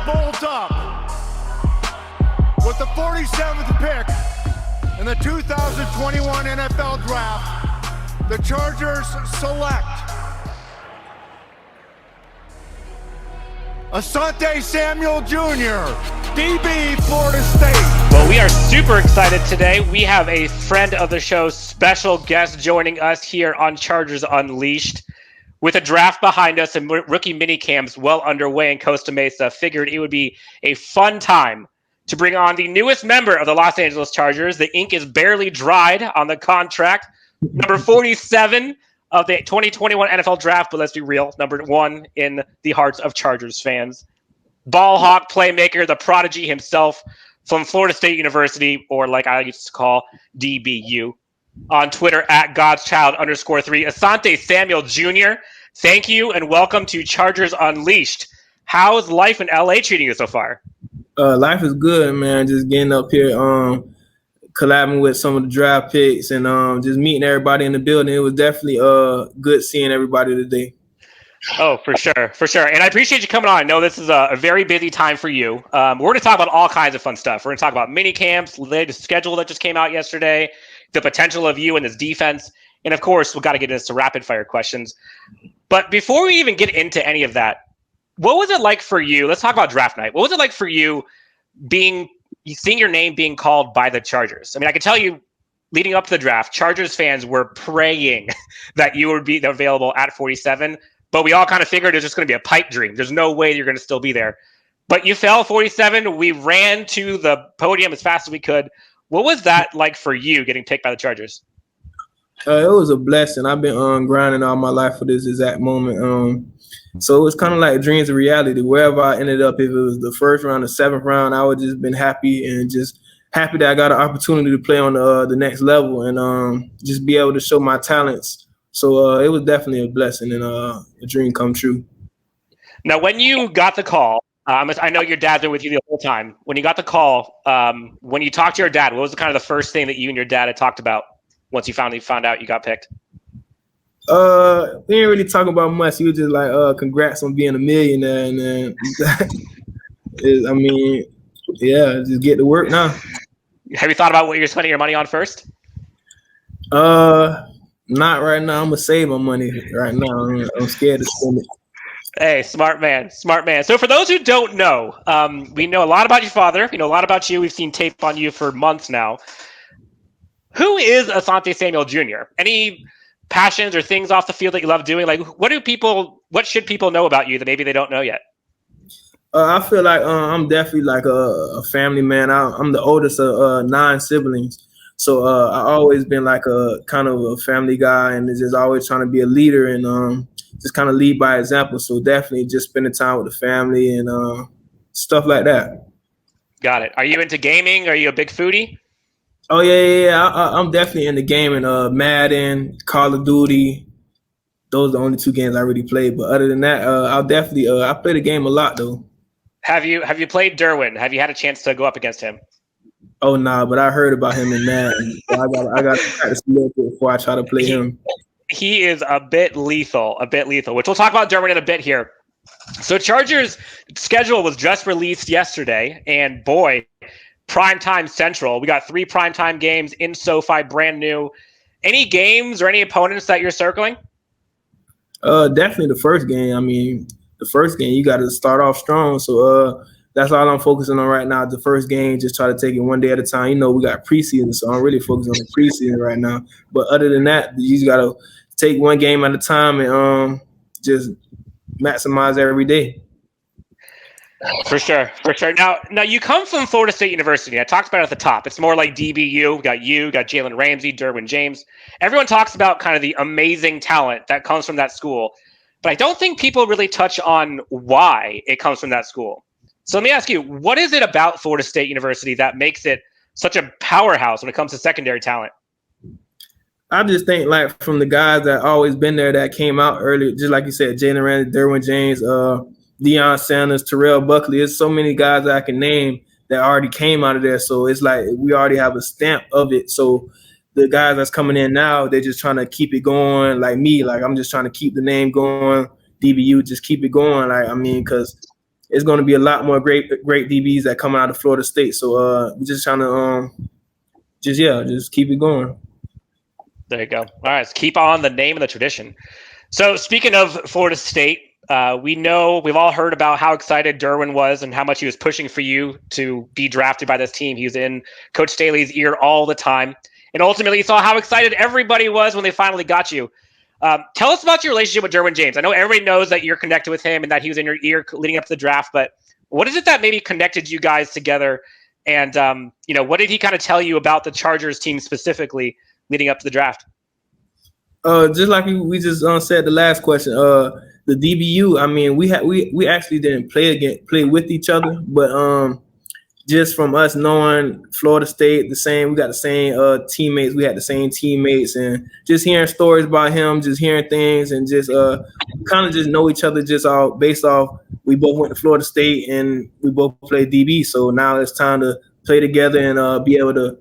molds up. With the 47th pick in the 2021 NFL Draft, the Chargers select Asante Samuel Jr., DB, Florida State. Well, we are super excited today. We have a friend of the show, special guest joining us here on Chargers Unleashed. With a draft behind us and rookie mini camps well underway in Costa Mesa, figured it would be a fun time to bring on the newest member of the Los Angeles Chargers. The ink is barely dried on the contract. Number 47 of the 2021 NFL Draft, but let's be real, number 1 in the hearts of Chargers fans. Ball hawk playmaker, the prodigy himself from Florida State University, or like I used to call DBU. On Twitter at Godchild_3, Asante Samuel Jr. Thank you and welcome to Chargers Unleashed. How's life in LA treating you so far? Life is good, man. Just getting up here, collabing with some of the draft picks and just meeting everybody in the building. It was definitely good seeing everybody today. Oh, for sure. And I appreciate you coming on. I know this is a very busy time for you. We're going to talk about all kinds of fun stuff. We're going to talk about mini camps, the latest schedule that just came out yesterday, the potential of you in this defense. And of course, we've got to get into some rapid fire questions. But before we even get into any of that, what was it like for you? Let's talk about draft night. What was it like for you seeing your name being called by the Chargers? I mean, I can tell you leading up to the draft, Chargers fans were praying that you would be available at 47, but we all kind of figured it was just going to be a pipe dream. There's no way you're going to still be there. But you fell 47. We ran to the podium as fast as we could. What was that like for you getting picked by the Chargers? It was a blessing. I've been grinding all my life for this exact moment. So it was kind of like dreams of reality. Wherever I ended up, if it was the first round or 7th round, I would just been happy and just happy that I got an opportunity to play on the next level and just be able to show my talents. So it was definitely a blessing and a dream come true. Now, when you got the call, I know your dad's been with you the whole time. When you got the call, when you talked to your dad, what was kind of the first thing that you and your dad had talked about once you finally found out you got picked? We didn't really talk about much. He was just like, congrats on being a millionaire. And then, just get to work now. Have you thought about what you're spending your money on first? Not right now. I'm going to save my money right now. I'm scared to spend it. Hey, smart man. So for those who don't know, we know a lot about your father. We know a lot about you. We've seen tape on you for months now. Who is Asante Samuel Jr.? Any passions or things off the field that you love doing? Like, what should people know about you that maybe they don't know yet? I feel like I'm definitely like a family man. I'm the oldest of 9 siblings. So I always been like a kind of a family guy and just always trying to be a leader and just kind of lead by example. So definitely just spending time with the family and stuff like that. Got it. Are you into gaming? Are you a big foodie? Oh, yeah. I'm definitely into gaming. Madden, Call of Duty. Those are the only 2 games I really play. But other than that, I'll definitely I play the game a lot, though. Have you played Derwin? Have you had a chance to go up against him? Oh, nah, but I heard about him in Madden. So I got to practice a little bit before I try to play him. He is a bit lethal, which we'll talk about Derwin in a bit here. So Chargers' schedule was just released yesterday, and boy, primetime central. We got 3 primetime games in SoFi, brand new. Any games or any opponents that you're circling? Definitely the first game. I mean, the first game, you got to start off strong. So that's all I'm focusing on right now. The first game, just try to take it one day at a time. You know, we got preseason, so I'm really focused on the preseason right now. But other than that, you just got to take one game at a time and just maximize every day. For sure. Now you come from Florida State University. I talked about it at the top. It's more like DBU. We got Jalen Ramsey, Derwin James. Everyone talks about kind of the amazing talent that comes from that school. But I don't think people really touch on why it comes from that school. So let me ask you, what is it about Florida State University that makes it such a powerhouse when it comes to secondary talent? I just think, like, from the guys that always been there that came out early, just like you said, Jalen Ramsey, Derwin James, Deion Sanders, Terrell Buckley. There's so many guys that I can name that already came out of there. So it's like we already have a stamp of it. So the guys that's coming in now, they're just trying to keep it going. Like me, like I'm just trying to keep the name going. DBU, just keep it going. Like, I mean, because it's going to be a lot more great DBs that come out of Florida State. So we're just trying to just keep it going. There you go. All right, let's keep on the name and the tradition. So speaking of Florida State, we know we've all heard about how excited Derwin was and how much he was pushing for you to be drafted by this team. He was in Coach Staley's ear all the time. And ultimately, you saw how excited everybody was when they finally got you. Tell us about your relationship with Derwin James. I know everybody knows that you're connected with him and that he was in your ear leading up to the draft, but what is it that maybe connected you guys together? And, what did he kind of tell you about the Chargers team specifically leading up to the draft? Just like we just said the last question, the DBU. I mean, we actually didn't play with each other, but just from us knowing Florida State, we got the same teammates. We had the same teammates, and just hearing stories about him, just hearing things, and just kind of just know each other just all based off. We both went to Florida State, and we both played DB. So now it's time to play together and be able to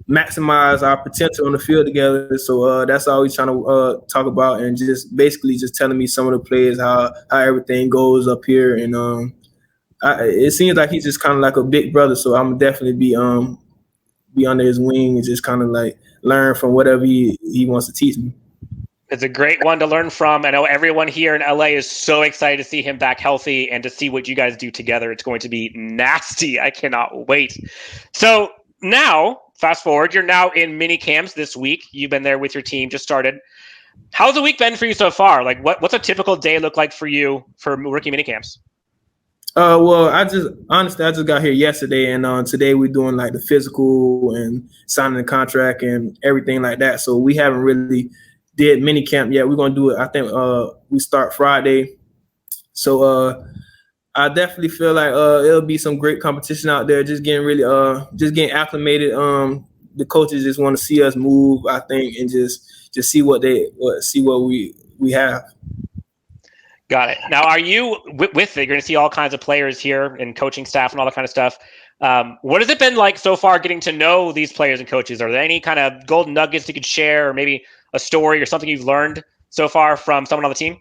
maximize our potential on the field together. So that's all we're trying to talk about, and just basically just telling me some of the players, how everything goes up here. And it seems like he's just kind of like a big brother. So I'm definitely be under his wing and just kind of like learn from whatever he wants to teach me. It's a great one to learn from. I know everyone here in LA is so excited to see him back healthy and to see what you guys do together. It's going to be nasty. I cannot wait. So now, fast forward, you're now in mini camps this week. You've been there with your team, just started. How's the week been for you so far? Like, what's a typical day look like for you for rookie mini camps? Well, I just got here yesterday, and today we're doing like the physical and signing the contract and everything like that. So we haven't really did mini camp yet. We're gonna do it. I think we start Friday. So I definitely feel like it'll be some great competition out there. Just getting acclimated. The coaches just want to see us move, I think, and just see what we have. Got it. Now, are you with it? You're going to see all kinds of players here and coaching staff and all that kind of stuff. What has it been like so far getting to know these players and coaches? Are there any kind of golden nuggets you could share, or maybe a story or something you've learned so far from someone on the team?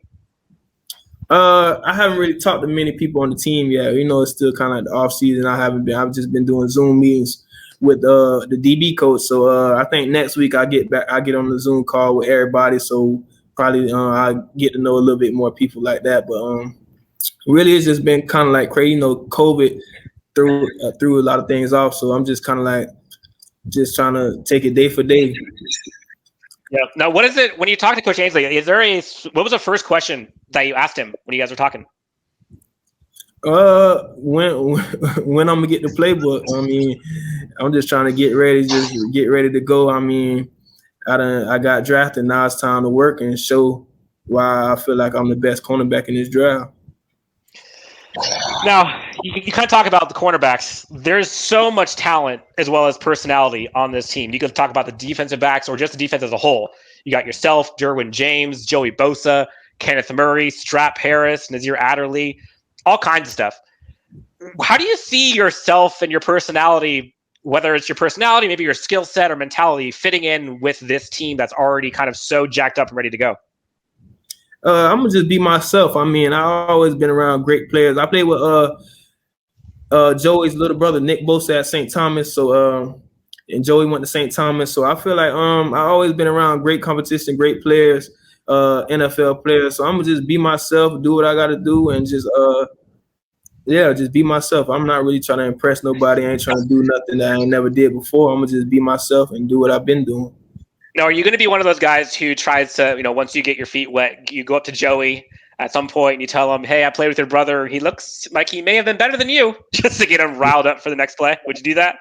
I haven't really talked to many people on the team yet. It's still kind of like the off season. I've just been doing Zoom meetings with the DB coach. So I think next week I get on the Zoom call with everybody. So probably I get to know a little bit more people like that. But really, it's just been kind of like crazy. COVID threw a lot of things off. So I'm just kind of like just trying to take it day for day. Yeah. Now, what is it when you talk to Coach Ainsley? What was the first question that you asked him when you guys were talking? When I'm gonna get the playbook. I mean, I'm just trying to get ready to go. I mean, I got drafted. Now it's time to work and show why I feel like I'm the best cornerback in this draft. Now, you kind of talk about the cornerbacks. There's so much talent as well as personality on this team. You could talk about the defensive backs or just the defense as a whole. You got yourself, Derwin James, Joey Bosa, Kenneth Murray, Strap Harris, Nazir Adderley, all kinds of stuff. How do you see yourself and your personality, whether it's your personality, maybe your skill set or mentality, fitting in with this team that's already kind of so jacked up and ready to go? I'm gonna just be myself. I mean, I've always been around great players. I played with Joey's little brother, Nick Bosa, at St. Thomas. So and Joey went to St. Thomas. So I feel like I've always been around great competition, great players, NFL players. So I'm gonna just be myself, do what I gotta do, and just just be myself. I'm not really trying to impress nobody. I ain't trying to do nothing that I ain't never did before. I'm gonna just be myself and do what I've been doing. Now, are you going to be one of those guys who tries to, once you get your feet wet, you go up to Joey at some point and you tell him, hey, I played with your brother. He looks like he may have been better than you, just to get him riled up for the next play? Would you do that?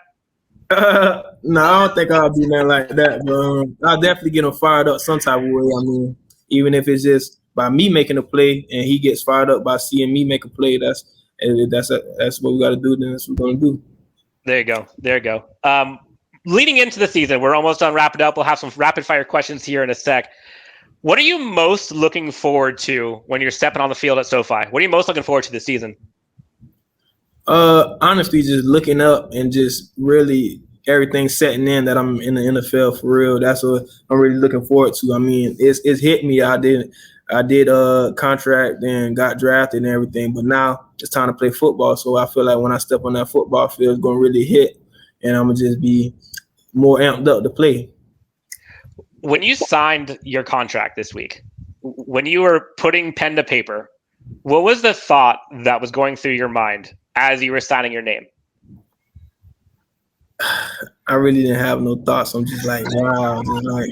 No, I don't think I'll be nothing like that. But I'll definitely get him fired up some type of way. I mean, even if it's just by me making a play and he gets fired up by seeing me make a play, that's what we got to do. Then that's what we're going to do. There you go. Leading into the season, we're almost done wrapping up. We'll have some rapid fire questions here in a sec. What are you most looking forward to when you're stepping on the field at SoFi? What are you most looking forward to this season? Honestly, just looking up and just really everything setting in that I'm in the NFL for real. That's what I'm really looking forward to. I mean, it's hit me. I did a contract and got drafted and everything, but now it's time to play football. So I feel like when I step on that football field, it's going to really hit, and I'm going to just be more amped up to play. When you signed your contract this week, when you were putting pen to paper, what was the thought that was going through your mind as you were signing your name? I really didn't have no thoughts. I'm just like, wow, just like,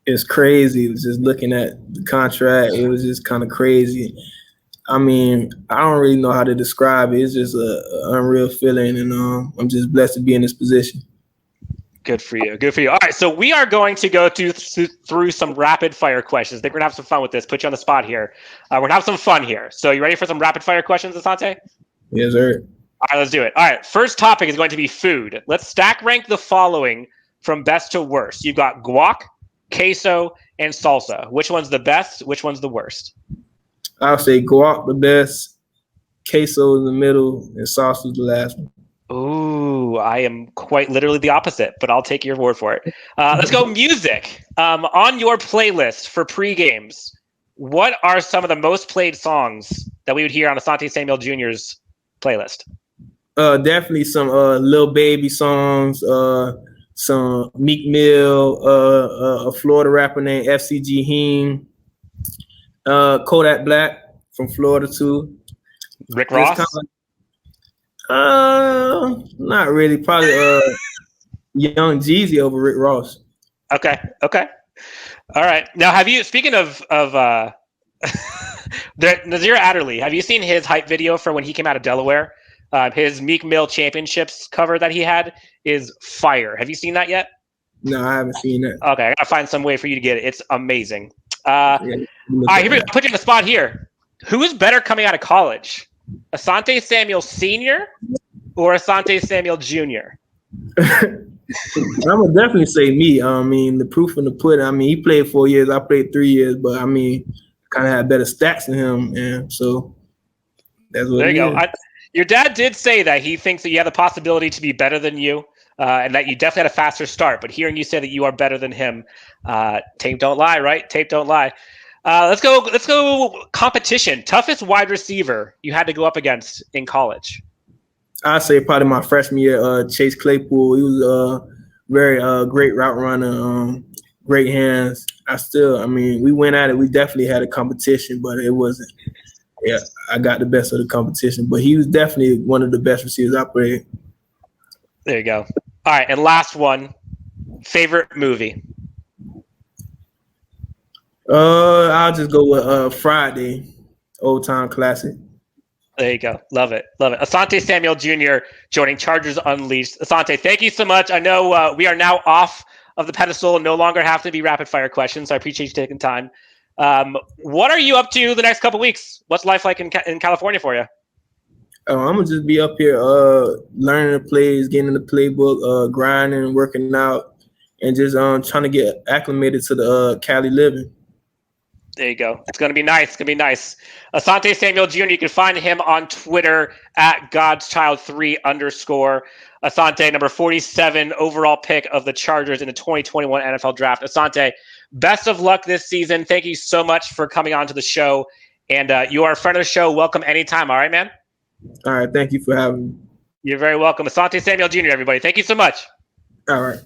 it's crazy. It was just looking at the contract. It was just kind of crazy. I mean, I don't really know how to describe it. It's just an unreal feeling, and I'm just blessed to be in this position. Good for you. Good for you. All right, so we are going to go through some rapid fire questions. I think we're going to have some fun with this. Put you on the spot here. We're going to have some fun here. So you ready for some rapid fire questions, Asante? Yes, sir. All right, let's do it. All right, first topic is going to be food. Let's stack rank the following from best to worst. You've got guac, queso, and salsa. Which one's the best? Which one's the worst? I'll say guac the best, queso in the middle, and salsa the last one. Ooh, I am quite literally the opposite, but I'll take your word for it. Let's go music. On your playlist for pre-games, what are some of the most played songs that we would hear on Asante Samuel Jr.'s playlist? Definitely some Lil Baby songs, some Meek Mill, a Florida rapper named FCG Heem, Kodak Black from Florida too. Rick Ross? Not really. Probably Young Jeezy over Rick Ross. Okay. All right. Now, have you, speaking of Nazir Adderley, have you seen his hype video for when he came out of Delaware? His Meek Mill Championships cover that he had is fire. Have you seen that yet? No, I haven't seen that. Okay, I gotta find some way for you to get it. It's amazing. All right, here we go. Put you in the spot here. Who is better coming out of college? Asante Samuel Sr. or Asante Samuel Jr.? I would definitely say me. I mean, the proof in the pudding. I mean, he played 4 years. I played 3 years, but I mean, kind of had better stats than him, and so that's what. There you go. Your dad did say that he thinks that you have the possibility to be better than you, and that you definitely had a faster start. But hearing you say that you are better than him, tape don't lie, right? Tape don't lie. Let's go. Competition. Toughest wide receiver you had to go up against in college? I'd say probably my freshman year, Chase Claypool. He was a very great route runner, great hands. I mean, we went at it. We definitely had a competition, but it wasn't. Yeah, I got the best of the competition, but he was definitely one of the best receivers I played. There you go. All right, and last one. Favorite movie? I'll just go with Friday, old time classic. There you go. Love it. Asante Samuel Jr. joining Chargers Unleashed. Asante, thank you so much. I know we are now off of the pedestal and no longer have to be rapid fire questions, so I appreciate you taking time. What are you up to the next couple weeks? What's life like in California for you? I'm gonna just be up here learning the plays, getting in the playbook, grinding, working out, and just trying to get acclimated to the Cali living. There you go. It's going to be nice. Asante Samuel Jr., you can find him on Twitter at GodsChild3 _. Asante, number 47 overall pick of the Chargers in the 2021 NFL Draft. Asante, best of luck this season. Thank you so much for coming on to the show. And you are a friend of the show. Welcome anytime. All right, man? All right. Thank you for having me. You're very welcome. Asante Samuel Jr., everybody. Thank you so much. All right.